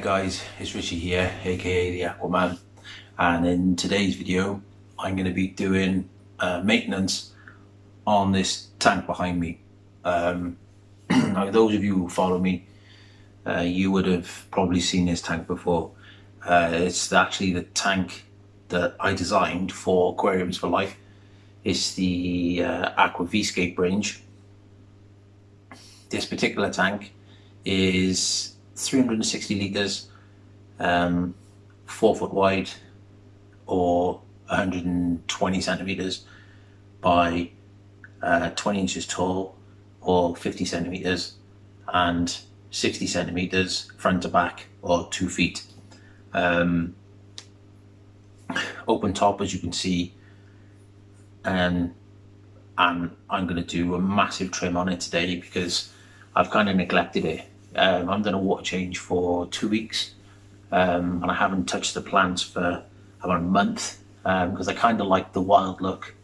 guys, it's Richie here, aka the Aquaman, and in today's video I'm going to be doing maintenance on this tank behind me. Now those of you who follow me, you would have probably seen this tank before. It's actually the tank that I designed for Aquariums for Life. It's the Aqua V-Scape range. This particular tank is 360 litres, 4 foot wide or 120 centimetres by 20 inches tall or 50 centimetres and 60 centimetres front to back or 2 feet. Open top, as you can see, and I'm going to do a massive trim on it today because I've kind of neglected it. I'm done a water change for 2 weeks, and I haven't touched the plants for about a month because I kind of like the wild look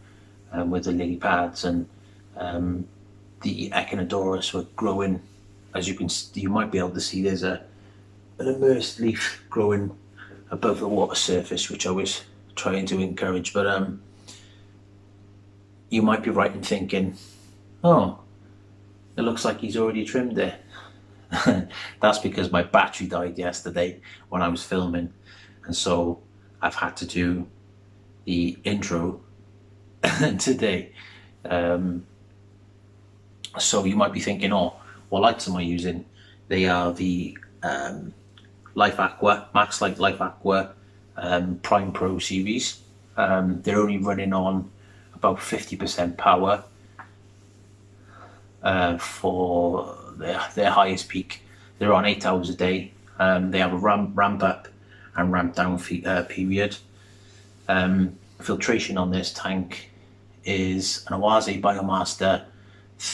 with the lily pads, and the Echinodorus were growing. As you might be able to see, there's an immersed leaf growing above the water surface, which I was trying to encourage. But you might be right in thinking, oh, it looks like he's already trimmed there. That's because my battery died yesterday when I was filming, and so I've had to do the intro today. So you might be thinking, oh, what lights am I using? They are the Life Aqua, Max Light Life Aqua Prime Pro series. They're only running on about 50% power for their highest peak. They're on 8 hours a day. They have a ramp up and ramp down period. Filtration on this tank is an Awase Biomaster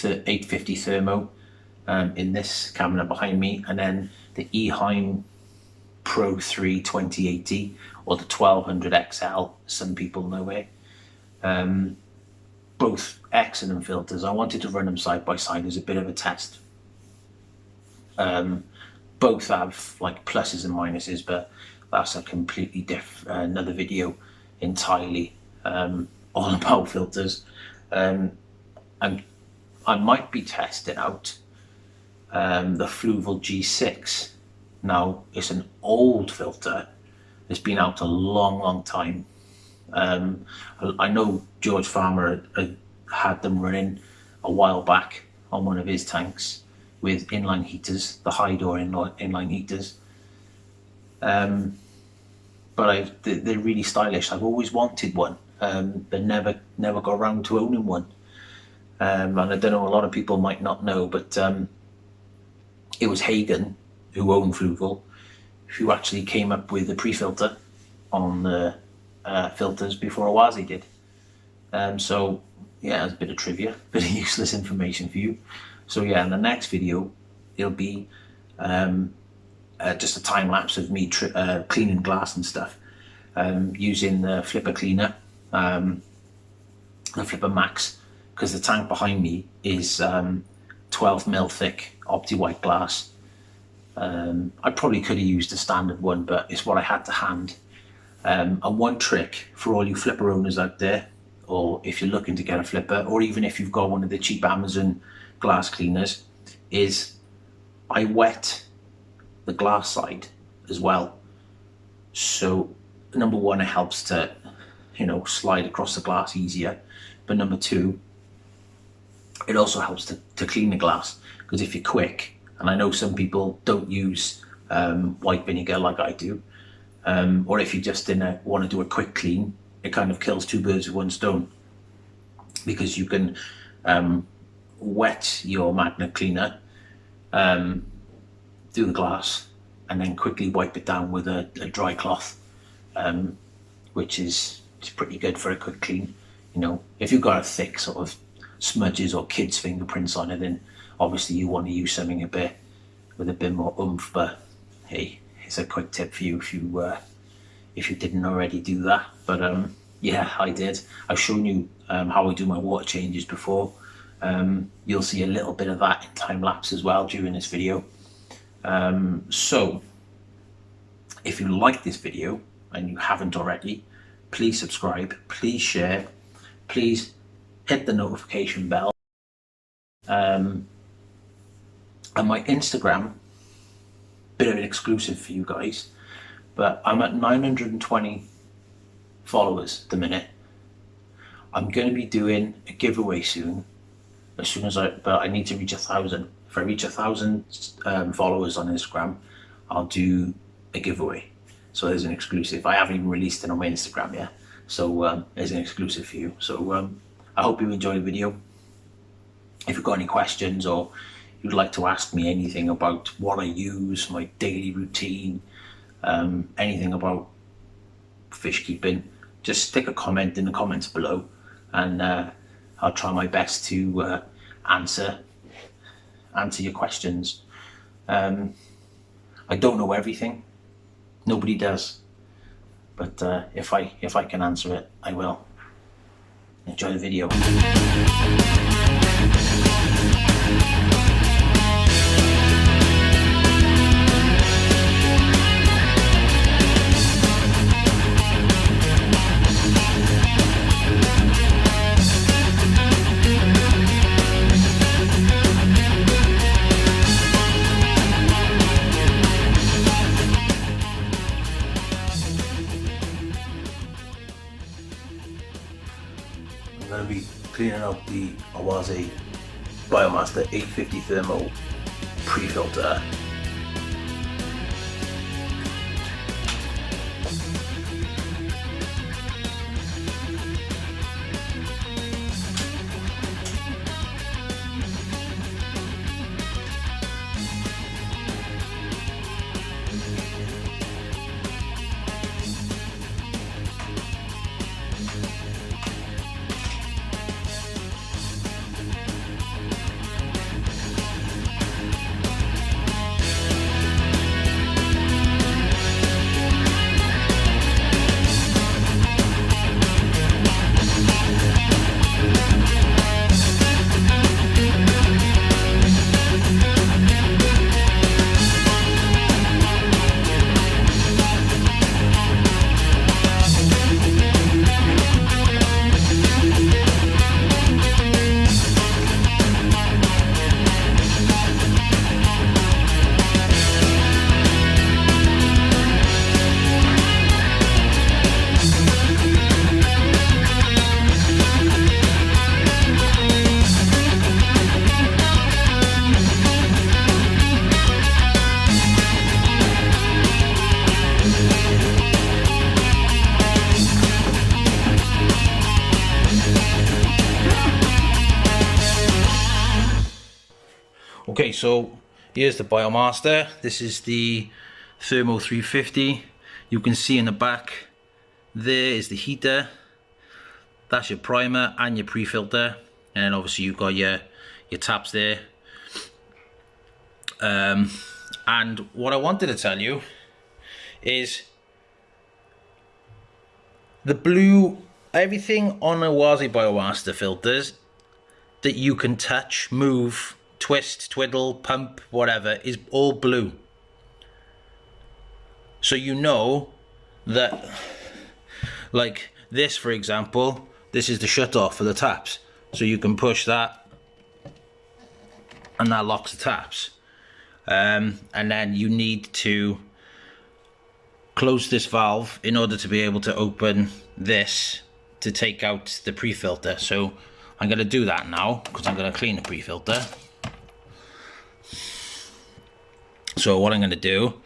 850 thermo in this cabinet behind me, and then the Eheim Pro 3 2080 or the 1200 XL, some people know it. Both excellent filters. I wanted to run them side by side as a bit of a test. Both have like pluses and minuses, but that's a completely another video entirely, all about filters. And I might be testing out the Fluval G6. Now, it's an old filter. It's been out a long time. I know George Farmer had them running a while back on one of his tanks with inline heaters, the high door inline heaters. But they're really stylish. I've always wanted one, but never got around to owning one. And I don't know, a lot of people might not know, but it was Hagen, who owned Fluval, who actually came up with the pre-filter on the filters before Awase did. So yeah, it's a bit of trivia, bit of useless information for you. So yeah, in the next video, it'll be just a time lapse of me cleaning glass and stuff, using the Flipper cleaner, the Flipper Max, because the tank behind me is 12mm thick opti-white glass. I probably could have used a standard one, but it's what I had to hand. And one trick for all you Flipper owners out there, or if you're looking to get a Flipper, or even if you've got one of the cheap Amazon glass cleaners, is I wet the glass side as well. So number one, it helps to, slide across the glass easier. But number two, it also helps to clean the glass, because if you're quick, and I know some people don't use white vinegar like I do, or if you just want to do a quick clean, it kind of kills two birds with one stone, because you can wet your magnet cleaner, do the glass, and then quickly wipe it down with a dry cloth, which is pretty good for a quick clean. If you've got a thick sort of smudges or kids' fingerprints on it, then obviously you want to use something with a bit more oomph. But hey, it's a quick tip for you if you didn't already do that. But yeah, I did. I've shown you how I do my water changes before. You'll see a little bit of that in time lapse as well during this video. So If you like this video and you haven't already, please subscribe, please share, please hit the notification bell. And my Instagram, bit of an exclusive for you guys, but I'm at 920 followers at the minute. I'm going to be doing a giveaway soon, but I need to reach 1,000. If I reach 1,000 followers on Instagram, I'll do a giveaway. So there's an exclusive. I haven't even released it on my Instagram yet, so there's an exclusive for you. So I hope you enjoy the video. If you've got any questions or you'd like to ask me anything about what I use, my daily routine, anything about fish keeping, just stick a comment in the comments below, and I'll try my best to answer your questions. I don't know everything, nobody does, but if I can answer it, I will. Enjoy the video. I'm going to be cleaning out the Awaze Biomaster 850 Thermo pre-filter. Okay, so here's the Biomaster. This is the Thermo 350. You can see in the back there is the heater. That's your primer and your pre-filter, and then obviously you've got your taps there. And what I wanted to tell you is the blue, everything on a Awaze Biomaster filters that you can touch, move, twist, twiddle, pump, whatever, is all blue. So you know that, like this for example, this is the shut off for the taps. So you can push that and that locks the taps. And then you need to close this valve in order to be able to open this to take out the pre-filter. So I'm going to do that now because I'm going to clean the pre-filter. So what I'm going to do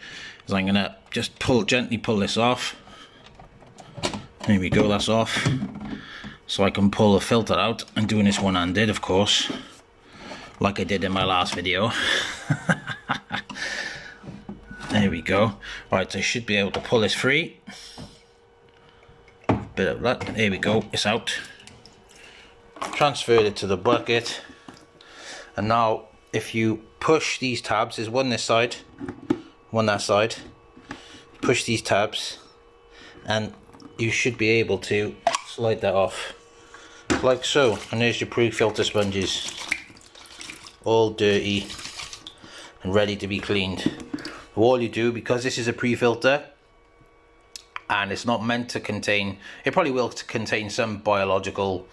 is I'm going to just gently pull this off. There we go, that's off. So I can pull the filter out. I'm doing this one-handed, of course, like I did in my last video. There we go. Right, so I should be able to pull this free. Bit of luck. There we go, it's out. Transferred it to the bucket. And now if you push these tabs, there's one this side, one that side. Push these tabs and you should be able to slide that off like so, and there's your pre-filter sponges, all dirty and ready to be cleaned. All you do, because this is a pre-filter, and it's not meant to contain, it probably will contain some biological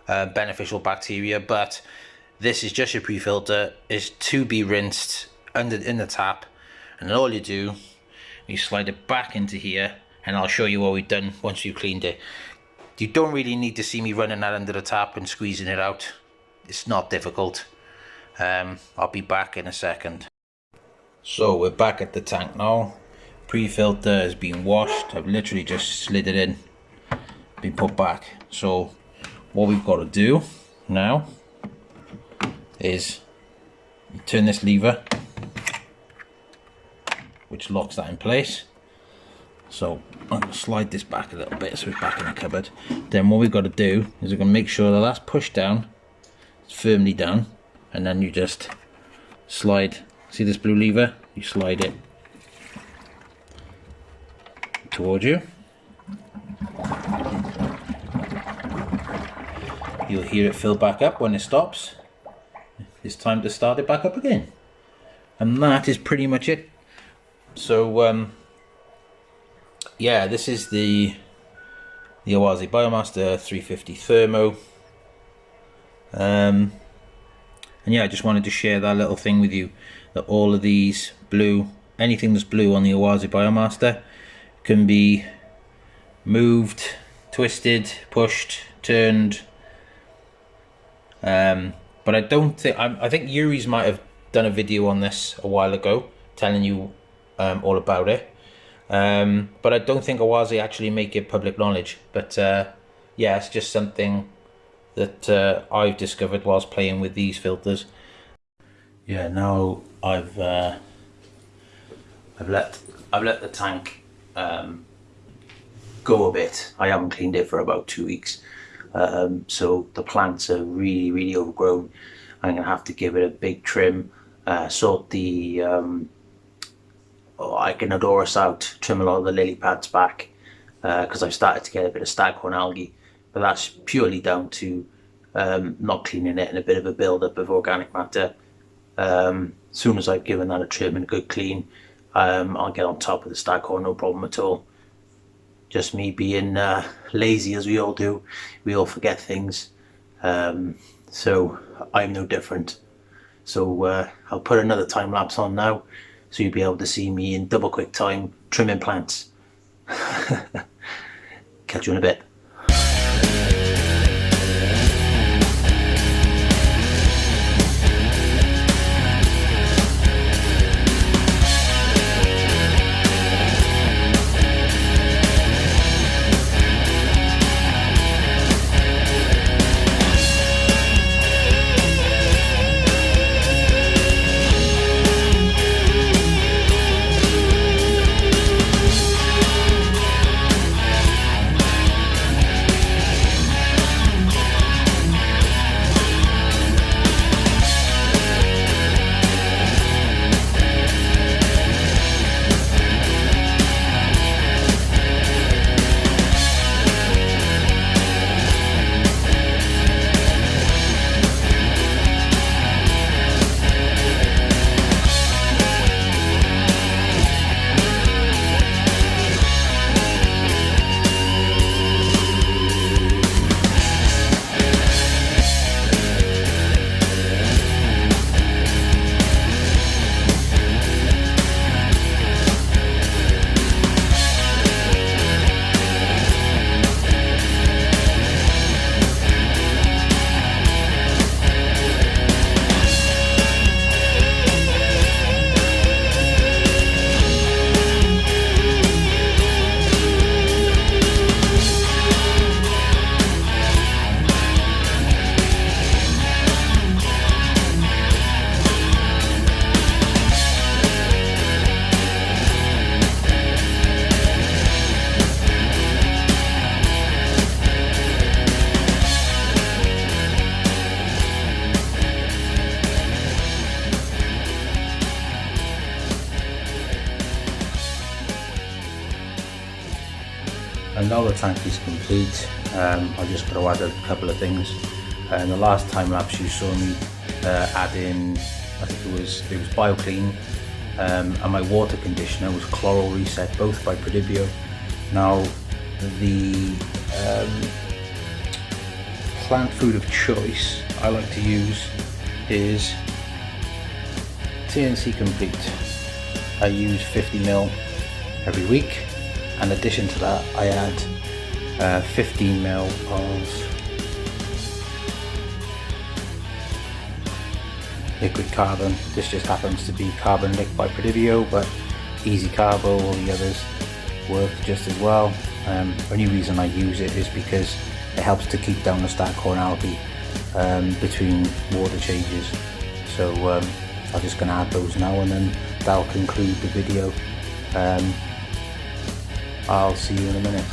beneficial bacteria, but this is just your pre-filter. It's to be rinsed in the tap, and then all you do, you slide it back into here, and I'll show you what we've done once you've cleaned it. You don't really need to see me running that under the tap and squeezing it out. It's not difficult. I'll be back in a second. So we're back at the tank now. Pre-filter has been washed. I've literally just slid it in, been put back. So what we've got to do now is you turn this lever, which locks that in place. So I'm going to slide this back a little bit so it's back in the cupboard. Then what we've got to do is we're going to make sure that that's pushed down, it's firmly down, and then you just slide, see this blue lever? You slide it towards you. You'll hear it fill back up when it stops. It's time to start it back up again. And that is pretty much it. So yeah, this is the Awazi Biomaster 350 Thermo. And yeah, I just wanted to share that little thing with you, that all of these blue, anything that's blue on the Awazi Biomaster can be moved, twisted, pushed, turned. But I don't think, I think Yuri's might have done a video on this a while ago, telling you all about it. But I don't think Awazi actually make it public knowledge. But yeah, it's just something that I've discovered whilst playing with these filters. Yeah, now I've let the tank go a bit. I haven't cleaned it for about 2 weeks. So the plants are really overgrown. I'm gonna have to give it a big trim, sort the Ichnodorus out, trim a lot of the lily pads back, because I've started to get a bit of staghorn algae, but that's purely down to not cleaning it and a bit of a build-up of organic matter. Soon as I've given that a trim and a good clean, I'll get on top of the staghorn, no problem at all. Just me being lazy, as we all do. We all forget things, so I'm no different. So I'll put another time lapse on now, so you'll be able to see me in double quick time trimming plants. Catch you in a bit. And now the tank is complete. I've just got to add a couple of things. And the last time lapse you saw me add in, I think it was BioClean, and my water conditioner was Chloral Reset, both by Prodibio. Now, the plant food of choice I like to use is TNC Complete. I use 50ml every week. In addition to that, I add 15ml of liquid carbon. This just happens to be Carbon Lick by Predivio, but Easy Carbo, all the others work just as well. Only reason I use it is because it helps to keep down the staghorn algae between water changes. So I'm just going to add those now, and then that'll conclude the video. I'll see you in a minute.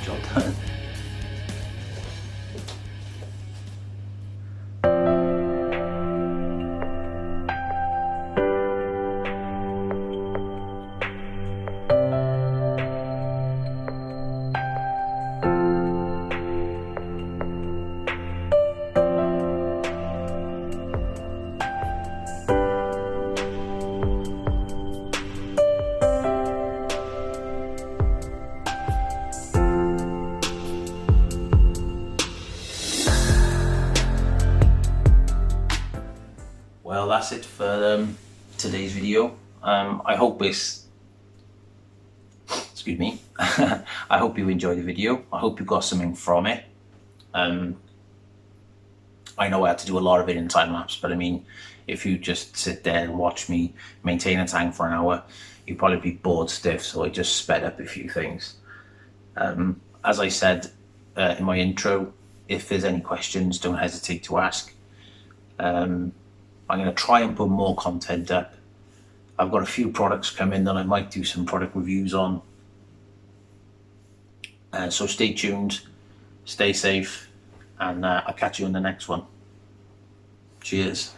Job done. Well, that's it for today's video. I hope it's, excuse me, I hope you enjoyed the video. I hope you got something from it. I know I had to do a lot of it in time lapse, but I mean, if you just sit there and watch me maintain a tank for an hour, you'd probably be bored stiff, so I just sped up a few things. As I said in my intro, if there's any questions, don't hesitate to ask. I'm going to try and put more content up. I've got a few products coming that I might do some product reviews on. So stay tuned, stay safe, and I'll catch you in the next one. Cheers.